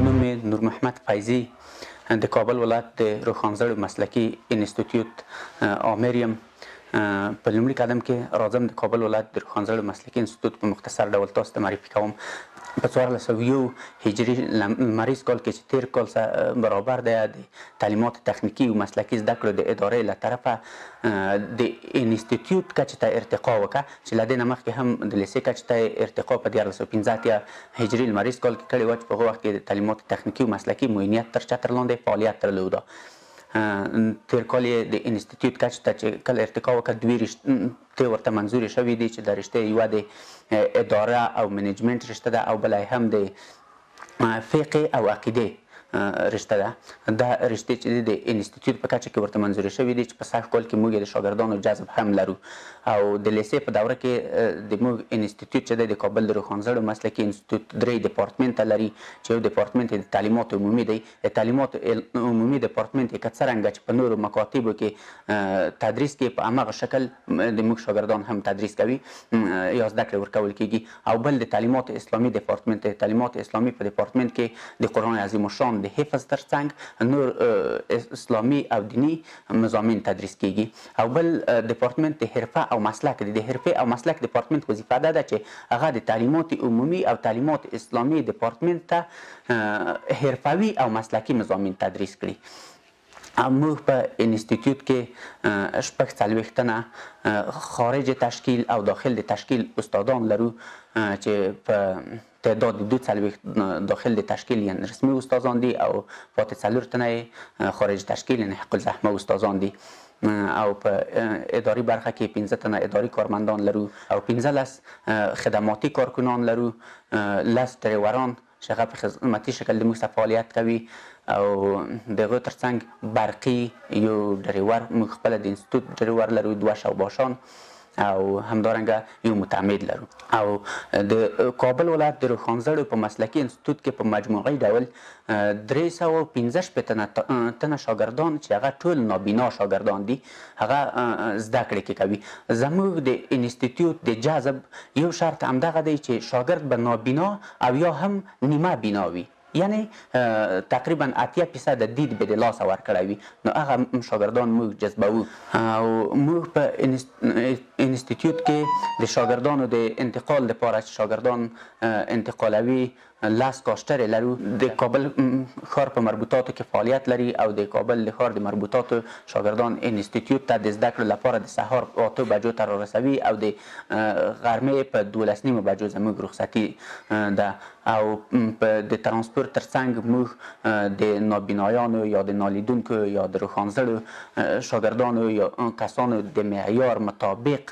نوم مې نور محمد فیضي د کابل ولایت د روښانزړو مسلکي انسټیټیوټ آمر یم. په لومړي قدم کې راځم د کابل ولایت د روښانزړو مسلکي انسټیټیوټ په مختصر ډول تاسو ته معرفي کوم. په 1401 هجري لمریز کال کې چې تیر کال سره برابر دی د تعلیمات تخنیکي او مسلکي زده کړو د ادارې له طرفه د انسټیټیوټ کچې ته ارتقا وکړه چې له دې نه مخکې هم د لیسې کچې ته ارتقا په 1415 هجري لمریز کال کې کړې وه چې په هغه وخت کې د تعلیمات تخنیکي او مسلکي معینیت تر چتر لاندې فعالیت درلوده. تیر کال یې د انسټیټیوټ کچې ته چې کله ارتقا وکړه دوې رشتې ورته منظورې شوي دي چې د رشتې یوه د اداره او منیجمنټ رشته ده او بله هم د فقه او عقیدې رشته ده. دا رشتې چې دي د انسټیټیوټ په کچه کې ورته منظورې شوي دي چې په سږ کال کې موږ د شاګردانو جذب هم لرو او د لیسې په دوره کې د موږ انسټیټیوټ چې دی د کابل د روښانزړو مسلکي انسټیټیوټ 3 ډپارټمنټه لري چې یو ډپارټمنټ یې د تعلیمات عمومي دی. د تعلیمات عمومي ډپارټمنټ یې که څرنګه چې په نورو مکاتبو کې تدریس کې په همغه شکل د موږ شاګردان هم تدریس کوي یا زده کړې ورکول کېږي. او بل د تعلیمات اسلامي ډپارټمنټ د تعلیمات اسلامي په ډپارټمنټ کې د قرآن عظیم الشان د حفظ ترڅنګ نور اسلامي او دینی مضامین تدریس کېږي. او بل ډپارټمنټ د حرفه او مسلک دی. د حرفه او مسلک ډپارټمنټ وظیفه ده چې هغه د تعلیمات عمومي او تعلیمات اسلامي ډپارټمنټ ته حرفوي او مسلکي مضامین تدریس کړي. موږ په انسټیټیوټ کې شپږ څلوېښت تنه خارج تشکیل او داخل د تشکیل استادان لرو چې په تعداد د 2 داخل د تشکیل یعنی رسمي استادان دي او پاتې 4 تنه خارج تشکیل یعنی حق الزحمه استادان دي. او په اداري برخه کې 15 تنه اداري کارمندان لرو او 15 خدماتي کارکنان لرو، 10 ډریوران چې هغه په خدمتي شکل د موږ سره فعالیت کوي او د هغو ترڅنګ برقي یو ډریور موږ خپله د انسټیټیوټ ډریور لرو، 2 شوباشان او همدارنګه یو متعمد لرو. او د کابل ولایت د روښانزړو په مسلکي انسټیټیوټ کې په مجموعي ډول 315 تنه شاګردان چې هغه ټول نابینا شاګردان دي هغه زده کړې کې کوي. زموږ د انسټیټیوټ د جذب یو شرط همدغه دی چې شاګرد به نابینا او یا هم نیمه بینا وي، یعنی تقریبا 80% د دید به د لاسه ورکړی وي، نو هغه شاګردان موږ جذبوو. او موږ په انسټیټیوټ کې د شاګردانو د انتقال لپاره چې شاګردان انتقالوي 10 کاشترې لرو. د کابل ښار په مربوطاتو کې فعالیت لري او د کابل د ښار د مربوطاتو شاګردان انسټیټیوټ ته د زده کړو لپاره د سهار 8 بجو ته رارسوي او د غرمې په 12 بجو زموږ رخصتي ده. او د ترانسپورت ترڅنګ موږ د نابینایانو یا د نالیدونکو یا د روښانزړو شاګردانو یا کسانو د معیار مطابق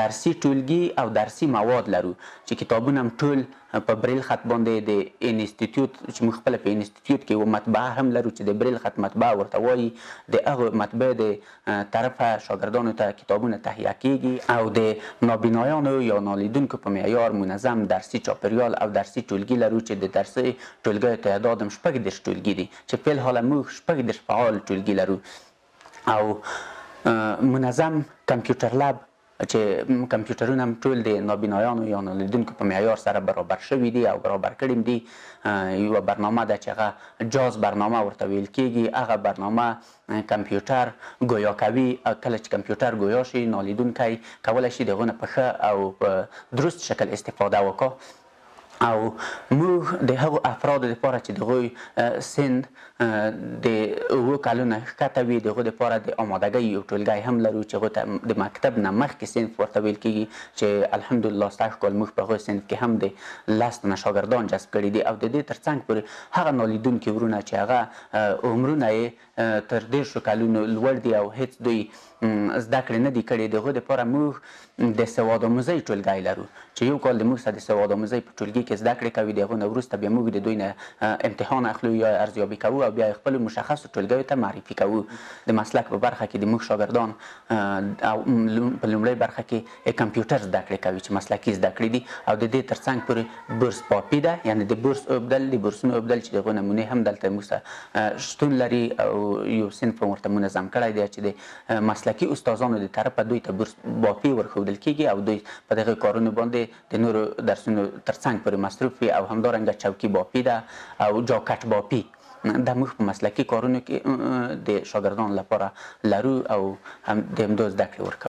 درسي ټولګي او درسي مواد لرو چې کتابونه هم ټول په بریل خط باندې د انسټیټیوټ چې موږ خپله په انسټیټیوټ کې یوه مطبعه هم لرو چې د بریل خط مطبعه ورته وایي، د هغو مطبعې د طرفه شاګردانو ته کتابونه تهیه کیږي او د نابینایانو یا نالیدونکو په معیار منظم درسي چاپریال او درسي ټولګي لرو چې د درسي ټولګیو تعداد هم 14 ټولګي دي چې په الحال موږ 14 فعال ټولګي لرو. او منظم کمپیوټر لب چې کمپیوټرونه هم ټول د نابینایانو یا نالیدونکو په معیار سره برابر شوي دي او برابر کړي دي. یوه برنامه ده چې هغه جاز برنامه ورته ویل کېږي. هغه برنامه کمپیوټر ګویا کوي. کله چې کمپیوټر ګویا شي نالیدونکی کولی شي د هغو نه په ښه او په درست شکل استفاده وکړي. او موږ د هغو افرادو دپاره چې د هغوی سن د 7 کلونو ښکته وي د هغو دپاره د آمادګۍ یو ټولګی هم لرو چې هغو ته د مکتب نه مخکې صنف ورته ویل کېږي چې الحمدلله سږ کال موږ په هغوی صنف کې هم د 10 تنه شاګردان جذب کړي دي. او د دې ترڅنګ پورې هغه نالیدونکي ورونه چې هغه عمرونه یې تر 10 کلونو لوړ دي او هیڅ دوی زده کړې نه دي کړې د هغو دپاره موږ د سواد آموزۍ ټولګی لرو چې یو کال د موږ سره د سواد آموزۍ په ټولګي کې زده کړې کوي. د هغو نه وروسته بیا موږ د دوی نه امتحان اخلو یا ارزیابي کوو او بیا یې خپلو مشخصو ټولګیو ته معرفي کوو. د مسلک په برخه کې د موږ شاګردان په لومړۍ برخه کې کمپیوټر زده کړې کوي چې مسلکي زده کړې دي. او د دې ترڅنګ پورې بورس پاپي ده، یعنی د بورس اوبدل د بورسونو اوبدل چې د هغو نمونې هم دلته موږ سره شتون لري او یو صنف ورته منظم کړی دی چې د مسلک مسلکي استادانو د طرفه دوی ته بورس بافي ورښودل کیږي او دوی په دغه کارونو باندې د نورو درسونو ترڅنګ پورې مصروف وي او همدارنګه چوکي بافي ده او جاکټ بافي د موږ په مسلکي کارونو کې د شاګردانو لپاره لرو او هم د همدو زده کړې ورکوو.